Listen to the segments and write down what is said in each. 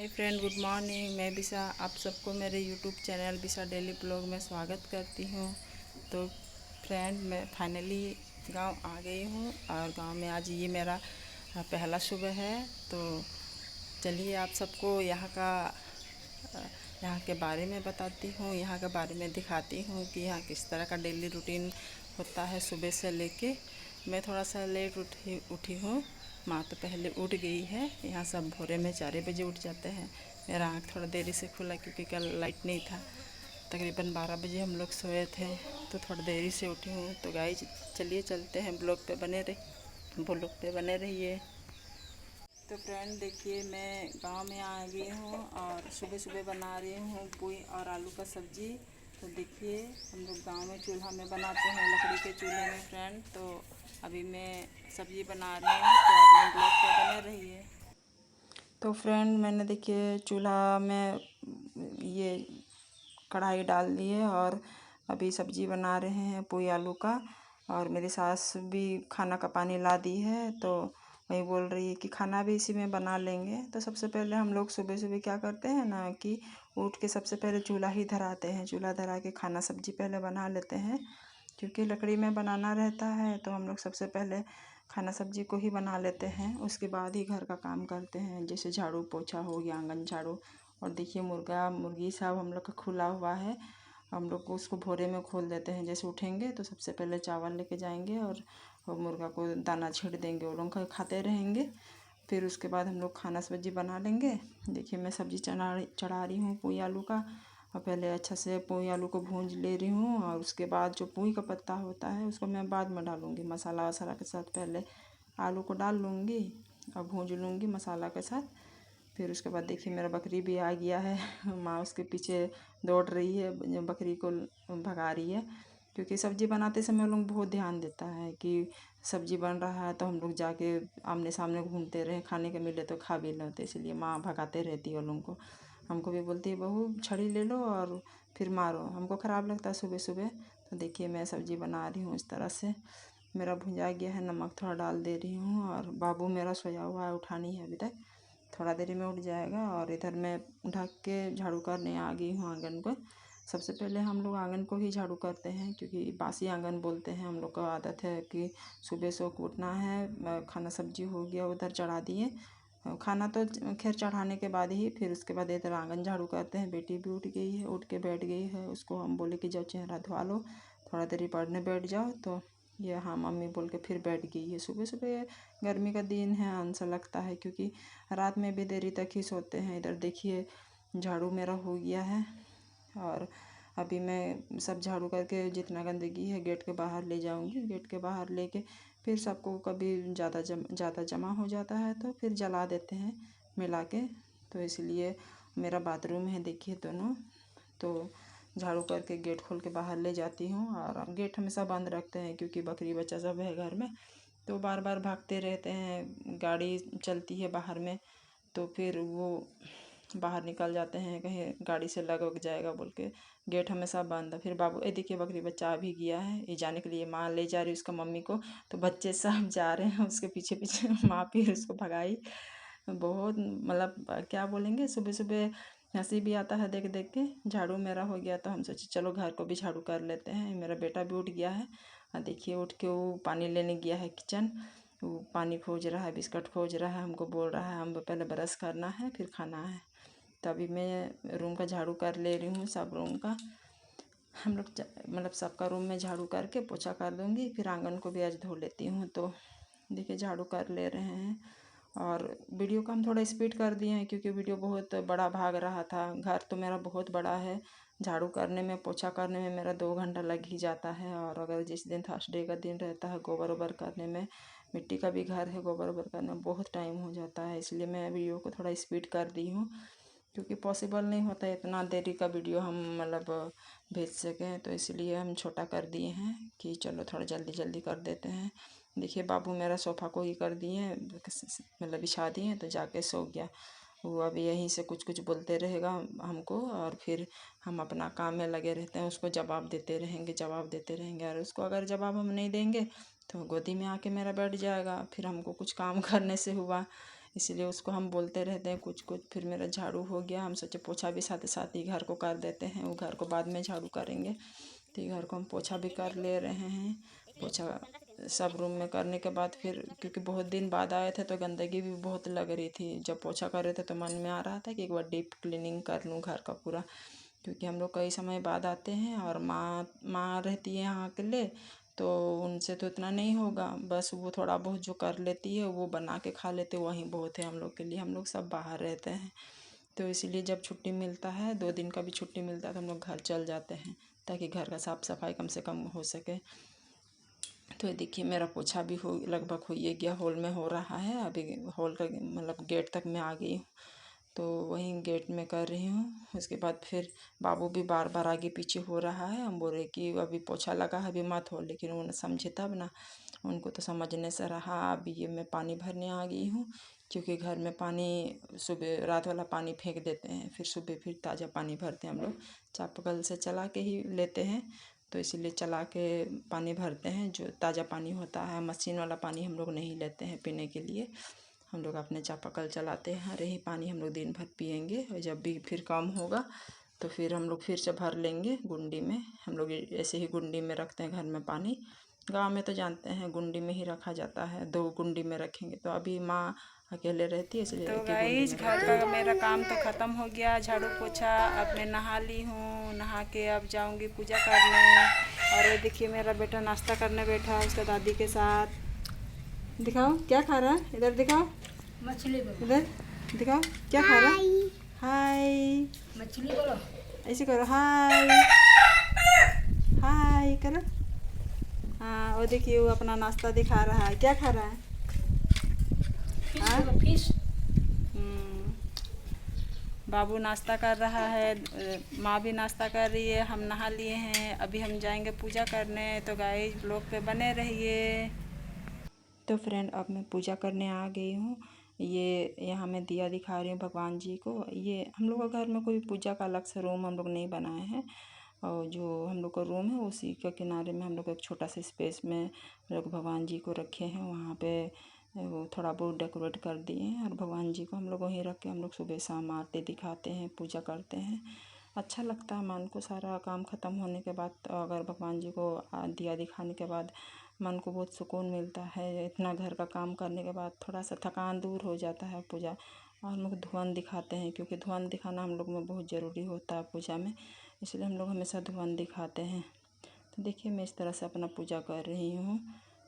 Hi friend, good morning. मैं visa आप सबको मेरे YouTube channel visa daily blog में स्वागत करती हूँ। तो फ्रेंड, मैं फाइनली गांव आ गई हूँ और गांव में आज ये मेरा पहला सुबह है। तो चलिए आप सबको यहाँ के बारे में बताती हूँ, यहाँ के बारे में दिखाती हूँ कि यहाँ किस तरह का डेली रूटीन होता है सुबह से लेके। मैं थोड़ा सा लेट उठी हूँ। माँ तो पहले उठ गई है। यहाँ सब भोरे में 4 बजे उठ जाते हैं। मेरा आँख थोड़ा देरी से खुला क्योंकि कल लाइट नहीं था। तकरीबन 12 बजे हम लोग सोए थे, तो थोड़ा देरी से उठी हूँ। तो गाइस चलिए चलते हैं, ब्लॉग पे बने रहिए। तो फ्रेंड देखिए, मैं गांव में आ गई हूँ और सुबह सुबह बना रही हूँ पुई और आलू का सब्ज़ी। तो देखिए, हम लोग गांव में चूल्हा में बनाते हैं, लकड़ी के चूल्हे में फ्रेंड। तो अभी मैं सब्ज़ी बना रही हूँ, तो आप लोग ब्लॉग पे बने रहिए। तो फ्रेंड, मैंने देखिए चूल्हा में ये कढ़ाई डाल दी है और अभी सब्ज़ी बना रहे हैं पुई आलू का। और मेरी सास भी खाना का पानी ला दी है, तो वही बोल रही है कि खाना भी इसी में बना लेंगे। तो सबसे पहले हम लोग सुबह सुबह क्या करते हैं ना कि उठ के सबसे पहले चूल्हा ही धराते हैं। चूल्हा धरा के खाना सब्ज़ी पहले बना लेते हैं, क्योंकि लकड़ी में बनाना रहता है। तो हम लोग सबसे पहले खाना सब्ज़ी को ही बना लेते हैं, उसके बाद ही घर का काम करते हैं, जैसे झाड़ू पोछा हो गया, आंगन झाड़ू। और देखिए मुर्गा मुर्गी सब हम लोग का खुला हुआ है। हम लोग को उसको भोरे में खोल देते हैं। जैसे उठेंगे तो सबसे पहले चावल लेके जाएंगे और मुर्गा को दाना छींट देंगे, वो लोग खाते रहेंगे। फिर उसके बाद हम लोग खाना सब्ज़ी बना लेंगे। देखिए मैं सब्ज़ी चढ़ा रही हूँ पुई आलू का। और पहले अच्छा से पुई आलू को भूंज ले रही हूँ, और उसके बाद जो पुई का पत्ता होता है उसको मैं बाद में डालूँगी। मसाला वसाला के साथ पहले आलू को डाल लूँगी और भूंज लूँगी मसाला के साथ। फिर उसके बाद देखिए मेरा बकरी भी आ गया है। माँ उसके पीछे दौड़ रही है, बकरी को भगा रही है। क्योंकि सब्ज़ी बनाते समय लोग बहुत ध्यान देता है कि सब्ज़ी बन रहा है तो हम लोग जाके आमने सामने घूमते रहे, खाने के मिले तो खा भी लेते, इसलिए माँ भगाते रहती है लोगों को। हमको भी बोलती है, बहू छड़ी ले लो और फिर मारो। हमको ख़राब लगता है सुबह सुबह। तो देखिए मैं सब्ज़ी बना रही हूँ इस तरह से। मेरा भुंजा गया है, नमक थोड़ा डाल दे रही हूँ। और बाबू मेरा सोया हुआ है, उठा नहीं है अभी तक, थोड़ा देरी में उठ जाएगा। और इधर मैं ढक के झाड़ू करने आ गई हूँ आंगन को। सबसे पहले हम लोग आंगन को ही झाड़ू करते हैं, क्योंकि बासी आंगन बोलते हैं। हम लोग का आदत है कि सुबह सो को उठना है, खाना सब्जी हो गया उधर चढ़ा दिए। खाना तो खैर चढ़ाने के बाद ही, फिर उसके बाद इधर आंगन झाड़ू करते हैं। बेटी भी उठ गई है, उठ के बैठ गई है। उसको हम बोले कि जाओ चेहरा धुआ लो, थोड़ा देरी पढ़ने बैठ जाओ। तो ये हाँ मम्मी बोल के फिर बैठ गई है। सुबह सुबह गर्मी का दिन है, आंसा लगता है, क्योंकि रात में भी देरी तक ही सोते हैं। इधर देखिए झाड़ू मेरा हो गया है। और अभी मैं सब झाड़ू करके जितना गंदगी है गेट के बाहर ले जाऊंगी। गेट के बाहर लेके फिर सबको कभी ज़्यादा जमा हो जाता है तो फिर जला देते हैं मिला के। तो इसलिए मेरा बाथरूम है देखिए दोनों। तो झाड़ू करके गेट खोल के बाहर ले जाती हूँ। और गेट हमेशा बंद रखते हैं, क्योंकि बकरी बच्चा सब है घर में, तो बार बार भागते रहते हैं। गाड़ी चलती है बाहर में, तो फिर वो बाहर निकल जाते हैं, कहीं गाड़ी से लग वग जाएगा बोल के गेट हमेशा बंद है। फिर बाबू देखिए बकरी बच्चा आ भी गया है, ये जाने के लिए माँ ले जा रही है उसका मम्मी को। तो बच्चे सब जा रहे हैं उसके पीछे पीछे। माँ फिर उसको भगाई। बहुत मतलब क्या बोलेंगे, सुबह सुबह हंसी भी आता है देख देख के। झाड़ू मेरा हो गया तो हम सोचे चलो घर को भी झाड़ू कर लेते हैं। मेरा बेटा भी उठ गया है, और देखिए उठ के वो पानी लेने गया है किचन। वो पानी खोज रहा है, बिस्किट खोज रहा है, हमको बोल रहा है हम पहले ब्रश करना है फिर खाना है। तभी मैं रूम का झाड़ू कर ले रही हूँ, सब रूम का। हम लोग मतलब सबका रूम में झाड़ू करके पोछा कर दूँगी, फिर आंगन को भी आज धो लेती हूँ। तो देखिए झाड़ू कर ले रहे हैं। और वीडियो को हम थोड़ा स्पीड कर दिए हैं, क्योंकि वीडियो बहुत बड़ा भाग रहा था। घर तो मेरा बहुत बड़ा है, झाड़ू करने में पोछा करने में मेरा 2 घंटा लग ही जाता है। और अगर जिस दिन थर्सडे का दिन रहता है, गोबर ओबर करने में, मिट्टी का भी घर है, गोबर ओबर करने में बहुत टाइम हो जाता है। इसलिए मैं वीडियो को थोड़ा स्पीड कर दी हूँ, क्योंकि पॉसिबल नहीं होता इतना देरी का वीडियो हम मतलब भेज सकें। तो इसलिए हम छोटा कर दिए हैं कि चलो थोड़ा जल्दी जल्दी कर देते हैं। देखिए बाबू मेरा सोफ़ा को ही कर दिए, मतलब बिछा दिए, तो जाके सो गया। वो अभी यहीं से कुछ कुछ बोलते रहेगा हमको, और फिर हम अपना काम में लगे रहते हैं। उसको जवाब देते रहेंगे। और उसको अगर जवाब हम नहीं देंगे तो गोदी में आके मेरा बैठ जाएगा। फिर हमको कुछ काम करने से हुआ इसलिए उसको हम बोलते रहते हैं कुछ कुछ। फिर मेरा झाड़ू हो गया, हम सोचे पोछा भी साथ साथ ही घर को कर देते हैं, वो घर को बाद में झाड़ू करेंगे। तो ये घर को हम पोछा भी कर ले रहे हैं। पोछा सब रूम में करने के बाद फिर, क्योंकि बहुत दिन बाद आए थे तो गंदगी भी बहुत लग रही थी। जब पोछा कर रहे थे तो मन में आ रहा था कि एक बार डीप क्लीनिंग कर लूँ घर का पूरा, क्योंकि हम लोग कई समय बाद आते हैं और माँ रहती है यहाँ अकेले, तो उनसे तो इतना नहीं होगा। बस वो थोड़ा बहुत जो कर लेती है वो बना के खा लेते, वहीं बहुत है हम लोग के लिए। हम लोग सब बाहर रहते हैं, तो इसीलिए जब छुट्टी मिलता है, 2 दिन का भी छुट्टी मिलता है, तो हम लोग घर चल जाते हैं ताकि घर का साफ़ सफाई कम से कम हो सके। तो ये देखिए मेरा पोछा भी हो लगभग हो ही गया, हॉल में हो रहा है। अभी हॉल का मतलब गेट तक मैं आ गई हूँ, तो वहीं गेट में कर रही हूँ। उसके बाद फिर बाबू भी बार बार आगे पीछे हो रहा है। हम बोल रहे कि अभी पोछा लगा है, अभी मत हो, लेकिन उन्होंने समझे तब ना। उनको तो समझने से रहा। अभी ये मैं पानी भरने आ गई हूँ, क्योंकि घर में पानी सुबह रात वाला पानी फेंक देते हैं, फिर सुबह फिर ताज़ा पानी भरते हैं हम लोग। चापाकल से चला के ही लेते हैं, तो इसीलिए चला के पानी भरते हैं। जो ताज़ा पानी होता है, मशीन वाला पानी हम लोग नहीं लेते हैं पीने के लिए। हम लोग अपने चापाकल चलाते हैं, हरे ही पानी हम लोग दिन भर पिएंगे। और जब भी फिर कम होगा तो फिर हम लोग फिर से भर लेंगे गुंडी में। हम लोग ऐसे ही गुंडी में रखते हैं घर में पानी। गांव में तो जानते हैं गुंडी में ही रखा जाता है, 2 गुंडी में रखेंगे। तो अभी माँ अकेले रहती है, इसलिए तो एक ही गुंडी गाइस में घर रखते का हैं। मेरा काम तो ख़त्म हो गया, झाड़ू पोछा। अब मैं नहा ली हूँ, नहा के अब जाऊँगी पूजा करने। और ये देखिए मेरा बेटा नाश्ता करने बैठा है उसका दादी के साथ। दिखाओ क्या खा रहा है, इधर दिखाओ, मछली बोलो। इधर दिखाओ क्या खा रहा है। हाय मछली बोलो। ऐसे करो, हाय हाय करो। हाँ, वो देखिए वो अपना नाश्ता दिखा रहा है। क्या खा रहा है? फिश हाँ? बोलो, फिश। बाबू नाश्ता कर रहा है, माँ भी नाश्ता कर रही है, हम नहा लिए हैं। अभी हम जाएंगे पूजा करने। तो गाइस ब्लॉग पे बने रहिए। तो फ्रेंड अब मैं पूजा करने आ गई हूँ। ये यहाँ मैं दिया दिखा रही हूँ भगवान जी को। ये हम लोग का घर में कोई पूजा का अलग से रूम हम लोग नहीं बनाए हैं, और जो हम लोग का रूम है उसी के किनारे में हम लोग एक छोटा सा स्पेस में हम लोग भगवान जी को रखे हैं। वहाँ पे वो थोड़ा बहुत डेकोरेट कर दिए हैं, और भगवान जी को हम लोग वहीं रख के हम लोग सुबह शाम आरती दिखाते हैं, पूजा करते हैं। अच्छा लगता है मन को। सारा काम ख़त्म होने के बाद अगर भगवान जी को दिया दिखाने के बाद मन को बहुत सुकून मिलता है। इतना घर का काम करने के बाद थोड़ा सा थकान दूर हो जाता है पूजा। और हम लोग धुआं दिखाते हैं, क्योंकि धुआं दिखाना हम लोग में बहुत ज़रूरी होता है पूजा में, इसलिए हम लोग हमेशा धुआं दिखाते हैं। तो देखिए मैं इस तरह से अपना पूजा कर रही हूँ।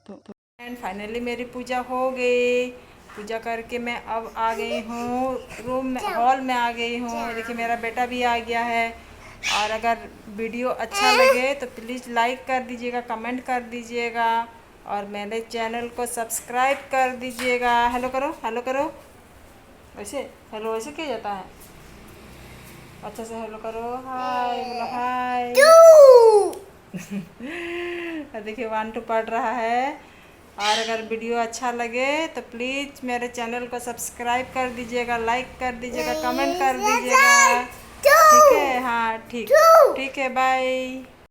तो एंड फाइनली मेरी पूजा हो गई। पूजा करके मैं अब आ गई हूँ रूम में, हॉल में आ गई हूँ। देखिए मेरा बेटा भी आ गया है। और अगर वीडियो अच्छा लगे तो प्लीज़ लाइक कर दीजिएगा, कमेंट कर दीजिएगा, और मेरे चैनल को सब्सक्राइब कर दीजिएगा। हेलो करो, हेलो करो। वैसे हेलो ऐसे किया जाता है। अच्छा से हेलो करो, हाय बोलो, हाय। देखिए 1 2 पढ़ रहा है। और अगर वीडियो अच्छा लगे तो प्लीज़ मेरे चैनल को सब्सक्राइब कर दीजिएगा, लाइक कर दीजिएगा, कमेंट कर दीजिएगा। ठीक है, हाँ ठीक, ठीक है, बाय।